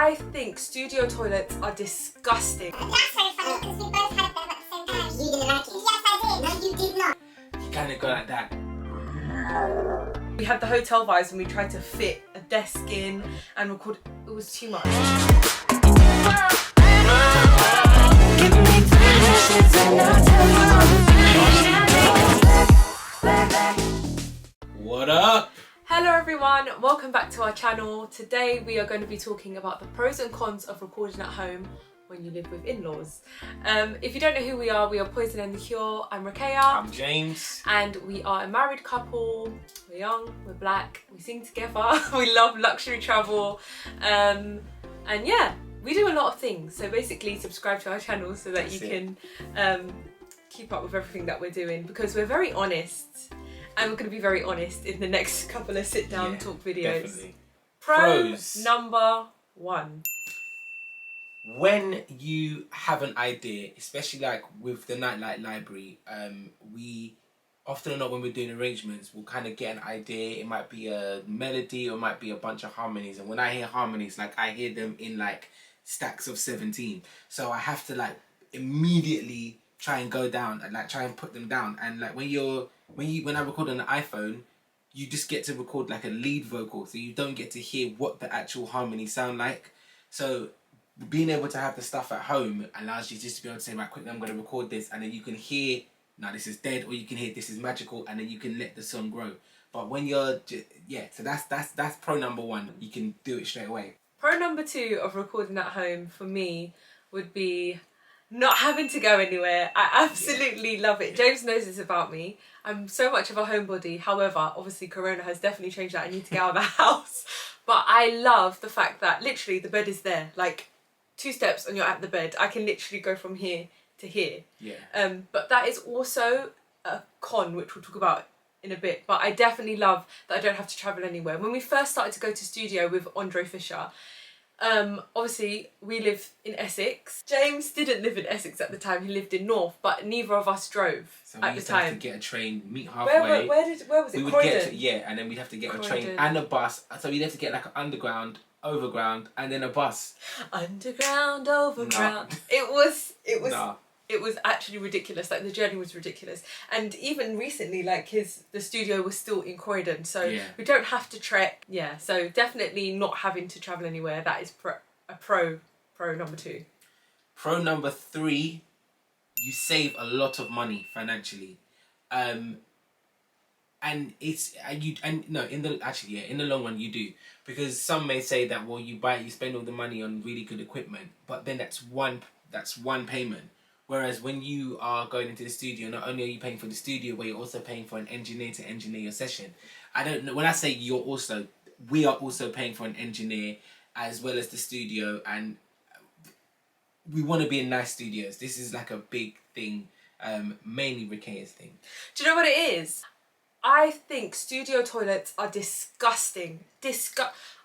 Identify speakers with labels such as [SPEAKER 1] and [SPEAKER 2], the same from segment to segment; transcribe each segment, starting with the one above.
[SPEAKER 1] I think studio toilets are disgusting.
[SPEAKER 2] That's so funny because we both had them at the same time. You didn't like it? Yes, I did. No, you did not.
[SPEAKER 3] You kind of go like that.
[SPEAKER 1] We had the hotel vibes and we tried to fit a desk in and record. It was too much.
[SPEAKER 3] What up?
[SPEAKER 1] Hello everyone, welcome back to our channel. Today we are going to be talking about the pros and cons of recording at home when you live with in-laws. If you don't know who we are Poison and the Cure. I'm Rakaya.
[SPEAKER 3] I'm James.
[SPEAKER 1] And we are a married couple. We're young, we're black, we sing together, we love luxury travel. And yeah, we do a lot of things. So basically subscribe to our channel so that you can keep up with everything that we're doing, because we're very honest. And we're going to be very honest in the next couple of sit-down talk videos.
[SPEAKER 3] Definitely.
[SPEAKER 1] Pros number one.
[SPEAKER 3] When you have an idea, especially like with the Nightlight Library, we often or not when we're doing arrangements, we'll kind of get an idea. It might be a melody or it might be a bunch of harmonies. And when I hear harmonies, like I hear them in like stacks of 17. So I have to like immediately try and go down and like try and put them down. And like when I record on the iPhone, you just get to record like a lead vocal, so you don't get to hear what the actual harmonies sound like. So being able to have the stuff at home allows you just to be able to say, right, quickly, I'm going to record this, and then you can hear, now this is dead, or you can hear this is magical, and then you can let the song grow. But when you're, so that's pro number one. You can do it straight away.
[SPEAKER 1] Pro number two of recording at home for me would be not having to go anywhere. I absolutely love it. James knows this about me. I'm so much of a homebody. However, obviously Corona has definitely changed that. I need to get out of the house. But I love the fact that literally the bed is there. Like 2 steps and you're at the bed. I can literally go from here to here.
[SPEAKER 3] Yeah.
[SPEAKER 1] But that is also a con, which we'll talk about in a bit. But I definitely love that I don't have to travel anywhere. When we first started to go to studio with Andre Fisher, obviously we live in Essex. James didn't live in Essex at the time, he lived in North, but neither of us drove at the time. So we used to have
[SPEAKER 3] to get a train, meet halfway.
[SPEAKER 1] Where was it?
[SPEAKER 3] We would
[SPEAKER 1] Croydon?
[SPEAKER 3] and then we'd have to get a train and a bus. So we'd have to get like an underground, overground, and then a bus.
[SPEAKER 1] Underground, overground.
[SPEAKER 3] Nah.
[SPEAKER 1] It was actually ridiculous. Like the journey was ridiculous. And even recently, like the studio was still in Croydon, so we don't have to trek. Yeah, so definitely not having to travel anywhere. That is a pro number two.
[SPEAKER 3] Pro number three, you save a lot of money financially, in the long run you do, because some may say that, well, you spend all the money on really good equipment, but then that's one payment. Whereas when you are going into the studio, not only are you paying for the studio, but you're also paying for an engineer to engineer your session. I don't know, when I say we are also paying for an engineer as well as the studio, and we want to be in nice studios. This is like a big thing, mainly Rakaya's thing.
[SPEAKER 1] Do you know what it is? I think studio toilets are disgusting.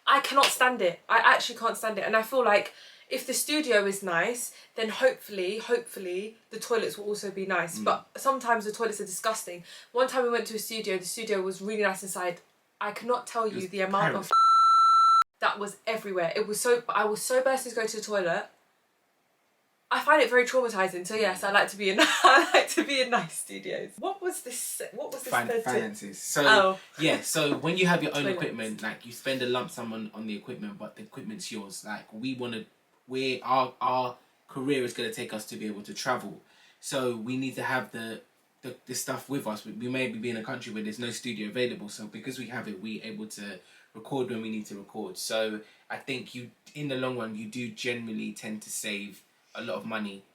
[SPEAKER 1] I cannot stand it. I actually can't stand it. And I feel like if the studio is nice, then hopefully the toilets will also be nice. But sometimes the toilets are disgusting. One time we went to a studio, the studio was really nice inside. I cannot tell you the amount of that was everywhere. I was so bursting to go to the toilet. I find it very traumatizing. So yes, I like to be in nice studios. What was this?
[SPEAKER 3] Finances. So so when you have your own equipment, like you spend a lump sum on the equipment, but the equipment's yours. Like our career is going to take us to be able to travel, so we need to have the stuff with us. We may be in a country where there's no studio available, so because we have it, we're able to record when we need to record. So I think in the long run, you do generally tend to save a lot of money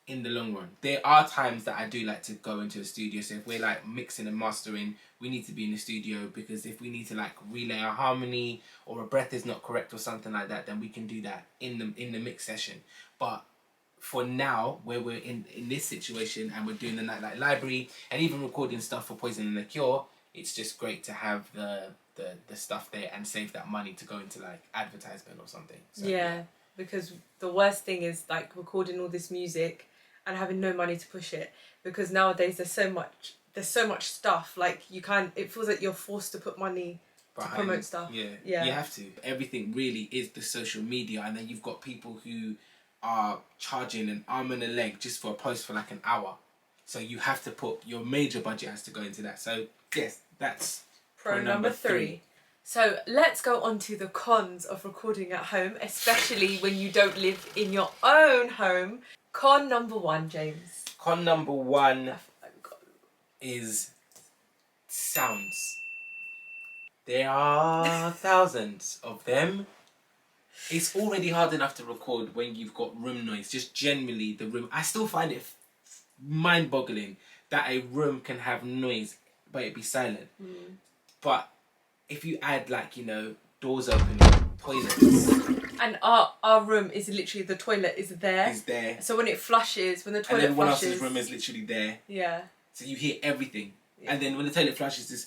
[SPEAKER 3] in the long run. There are times that I do like to go into a studio, so if we're like mixing and mastering, we need to be in the studio, because if we need to like relay a harmony or a breath is not correct or something like that, then we can do that in the mix session. But for now, where we're in this situation and we're doing the Nightlight Library and even recording stuff for Poison and the Cure, it's just great to have the stuff there and save that money to go into like advertisement or something. So,
[SPEAKER 1] yeah, because the worst thing is like recording all this music and having no money to push it, because nowadays there's so much stuff, like it feels like you're forced to put money promote stuff.
[SPEAKER 3] Yeah, you have to. Everything really is the social media, and then you've got people who are charging an arm and a leg just for a post for like an hour. So you have to put your major budget has to go into that. So yes, that's
[SPEAKER 1] Pro number 3. So let's go on to the cons of recording at home, especially when you don't live in your own home. Con number 1, James.
[SPEAKER 3] Con number 1 is sounds. There are thousands of them. It's already hard enough to record when you've got room noise, just generally the room. I still find it mind-boggling that a room can have noise but it be silent. But if you add like, you know, doors opening, toilets.
[SPEAKER 1] And our room is literally, the toilet is there.
[SPEAKER 3] Is there.
[SPEAKER 1] So when it flushes, when the toilet
[SPEAKER 3] and then one
[SPEAKER 1] flushes.
[SPEAKER 3] else's room is literally there.
[SPEAKER 1] Yeah.
[SPEAKER 3] So you hear everything. Yeah. And then when the toilet flushes, this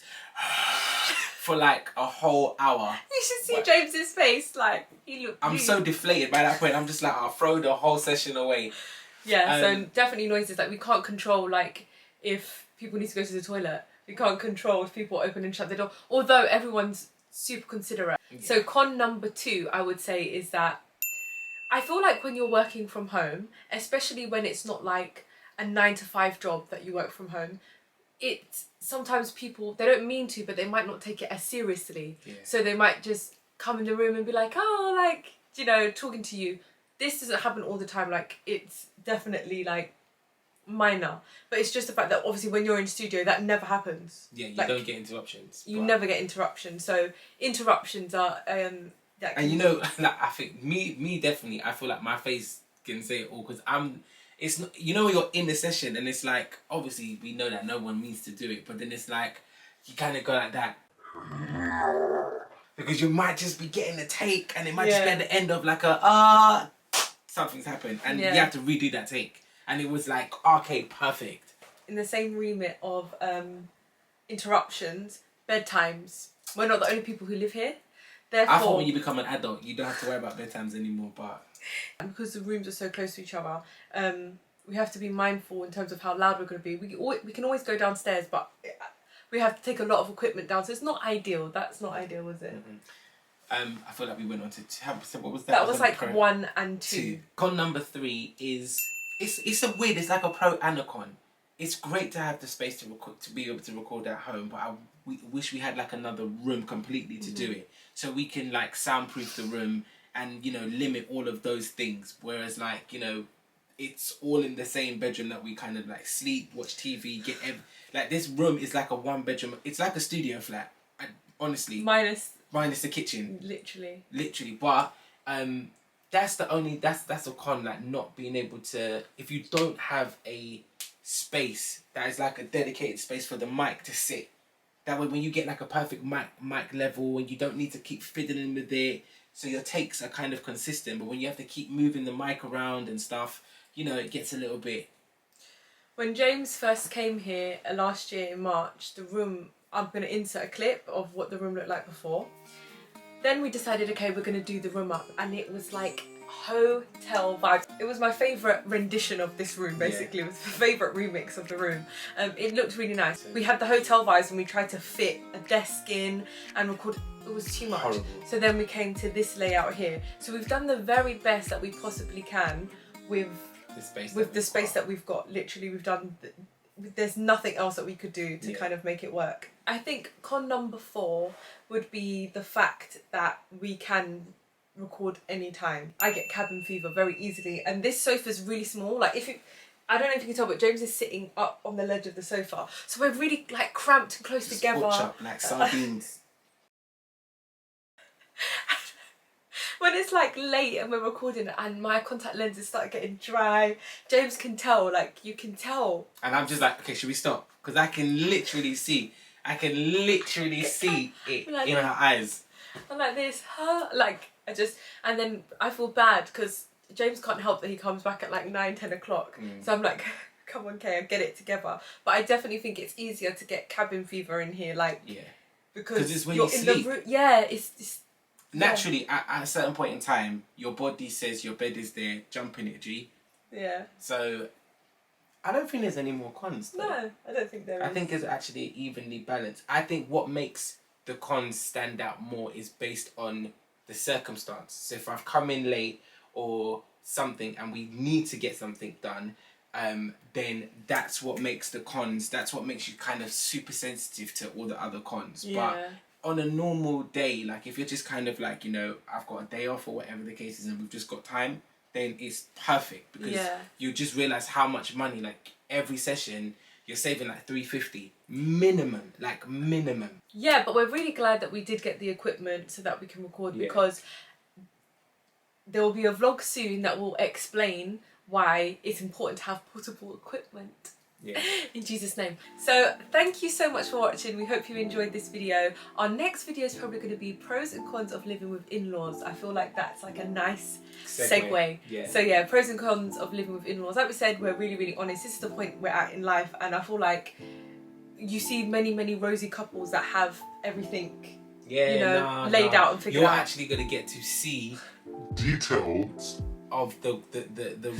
[SPEAKER 3] for like a whole hour.
[SPEAKER 1] You should see James's face, like he looked.
[SPEAKER 3] I'm so deflated by that point. I'm just like, I'll throw the whole session away.
[SPEAKER 1] Yeah, so definitely noises. Like we can't control like if people need to go to the toilet. We can't control if people open and shut the door. Although everyone's super considerate. Yeah. So con number 2, I would say, is that I feel like when you're working from home, especially when it's not like a 9-to-5 job that you work from home, it's sometimes people, they don't mean to, but they might not take it as seriously. Yeah. So they might just come in the room and be like, oh, like, you know, talking to you. This doesn't happen all the time. Like, it's definitely like minor, but it's just the fact that obviously when you're in studio that never happens.
[SPEAKER 3] Yeah, you
[SPEAKER 1] like,
[SPEAKER 3] don't get interruptions.
[SPEAKER 1] You never get interruptions. So interruptions are
[SPEAKER 3] and you know, like, I think me definitely, I feel like my face can say it all because it's not, you know, you're in the session and it's like, obviously we know that no one means to do it, but then it's like you kind of go like that because you might just be getting a take and it might just be at the end of like a something's happened and you have to redo that take. And it was like arcade perfect.
[SPEAKER 1] In the same remit of interruptions, bedtimes. We're not the only people who live here. Therefore,
[SPEAKER 3] I thought when you become an adult, you don't have to worry about bedtimes anymore. But
[SPEAKER 1] because the rooms are so close to each other, we have to be mindful in terms of how loud we're going to be. We can always go downstairs, but we have to take a lot of equipment down. So it's not ideal. That's not ideal, is it?
[SPEAKER 3] I feel like we went on to what was that?
[SPEAKER 1] That was like 1 and 2.
[SPEAKER 3] Con number 3 is. It's a weird. It's like a pro and a con. It's great to have the space to record, to be able to record at home, but we wish we had like another room completely to do it, so we can like soundproof the room and, you know, limit all of those things. Whereas like, you know, it's all in the same bedroom that we kind of like sleep, watch TV, like this room is like a 1-bedroom. It's like a studio flat, honestly. Minus the kitchen. Literally, but that's a con, like not being able to, if you don't have a space that is like a dedicated space for the mic to sit. That way when you get like a perfect mic level and you don't need to keep fiddling with it, so your takes are kind of consistent, but when you have to keep moving the mic around and stuff, you know, it gets a little bit.
[SPEAKER 1] When James first came here last year in March, the room, I'm going to insert a clip of what the room looked like before. Then we decided, okay, we're going to do the room up, and it was like hotel vibes. It was my favourite rendition of this room, basically. It was my favourite remix of the room. It looked really nice. We had the hotel vibes and we tried to fit a desk in and record. It was too much. Horrible. So then we came to this layout here. So we've done the very best that we possibly can with the space that we've got. Literally, we've done... There's nothing else that we could do to kind of make it work. I think con number 4 would be the fact that we can record anytime. I get cabin fever very easily, and this sofa's really small. Like, I don't know if you can tell, but James is sitting up on the ledge of the sofa, so we're really like cramped and close together.
[SPEAKER 3] Scorch up like sardines.
[SPEAKER 1] When it's like late and we're recording and my contact lenses start getting dry, James can tell, like you can tell. And
[SPEAKER 3] I'm just like, okay, should we stop? Because I can literally see it like in her eyes.
[SPEAKER 1] I'm like this, like and then I feel bad because James can't help that he comes back at like 9-10 o'clock. So I'm like, come on, Kay, get it together. But I definitely think it's easier to get cabin fever in here, like because
[SPEAKER 3] it's when
[SPEAKER 1] you're
[SPEAKER 3] you
[SPEAKER 1] in
[SPEAKER 3] sleep.
[SPEAKER 1] the room. Yeah, it's
[SPEAKER 3] naturally at a certain point in time, your body says your bed is there, jump in it, G.
[SPEAKER 1] Yeah.
[SPEAKER 3] So I don't think there's any more cons though.
[SPEAKER 1] No, I don't think there is.
[SPEAKER 3] I think it's actually evenly balanced. I think what makes the cons stand out more is based on the circumstance. So if I've come in late or something and we need to get something done, then that's what makes the cons, that's what makes you kind of super sensitive to all the other cons.
[SPEAKER 1] Yeah.
[SPEAKER 3] But on a normal day, like if you're just kind of like, you know, I've got a day off or whatever the case is and we've just got time, then it's perfect because you just realise how much money, like every session, you're saving like $350 minimum, like minimum.
[SPEAKER 1] Yeah, but we're really glad that we did get the equipment so that we can record because there will be a vlog soon that will explain why it's important to have portable equipment.
[SPEAKER 3] Yeah.
[SPEAKER 1] In Jesus' name. So thank you so much for watching. We hope you enjoyed this video. Our next video is probably going to be pros and cons of living with in-laws. I feel like that's like a nice segue.
[SPEAKER 3] Yeah.
[SPEAKER 1] So yeah, pros and cons of living with in-laws. Like we said, we're really, really honest. This is the point we're at in life, and I feel like you see many, many rosy couples that have everything, laid out and figured out.
[SPEAKER 3] You're actually going to get to see details of the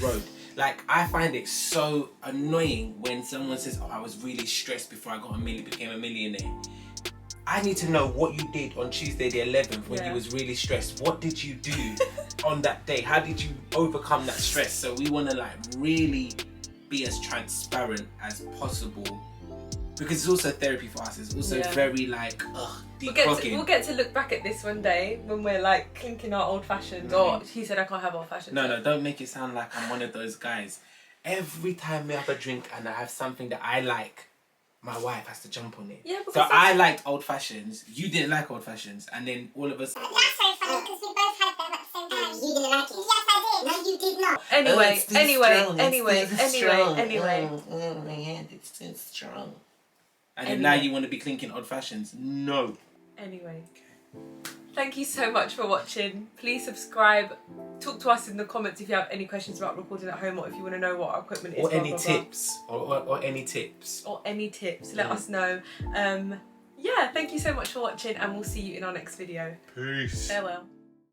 [SPEAKER 3] road. Like, I find it so annoying when someone says, oh, I was really stressed before I became a millionaire. I need to know what you did on Tuesday the 11th when you was really stressed. What did you do on that day? How did you overcome that stress? So we want to like really be as transparent as possible, because it's also therapy for us. It's also very like
[SPEAKER 1] we'll get to look back at this one day when we're like clinking our old fashions. Or he said I can't have old fashions.
[SPEAKER 3] No, don't make it sound like I'm one of those guys. Every time we have a drink and I have something that I like, my wife has to jump on it.
[SPEAKER 1] Yeah, because
[SPEAKER 3] so I liked old fashions, you didn't like old fashions, and then all of us.
[SPEAKER 2] That's so funny because we both had them at the same time. You didn't like it. Yes, I did. No, you did not.
[SPEAKER 1] Anyway.
[SPEAKER 3] My hand, it's too strong. And then now you want to be clinking old fashions. No.
[SPEAKER 1] Anyway. Thank you so much for watching. Please subscribe. Talk to us in the comments if you have any questions about recording at home, or if you want to know what our equipment is.
[SPEAKER 3] Or any tips. Or any tips.
[SPEAKER 1] Or any tips. Let us know. Yeah, thank you so much for watching, and we'll see you in our next video.
[SPEAKER 3] Peace.
[SPEAKER 1] Farewell.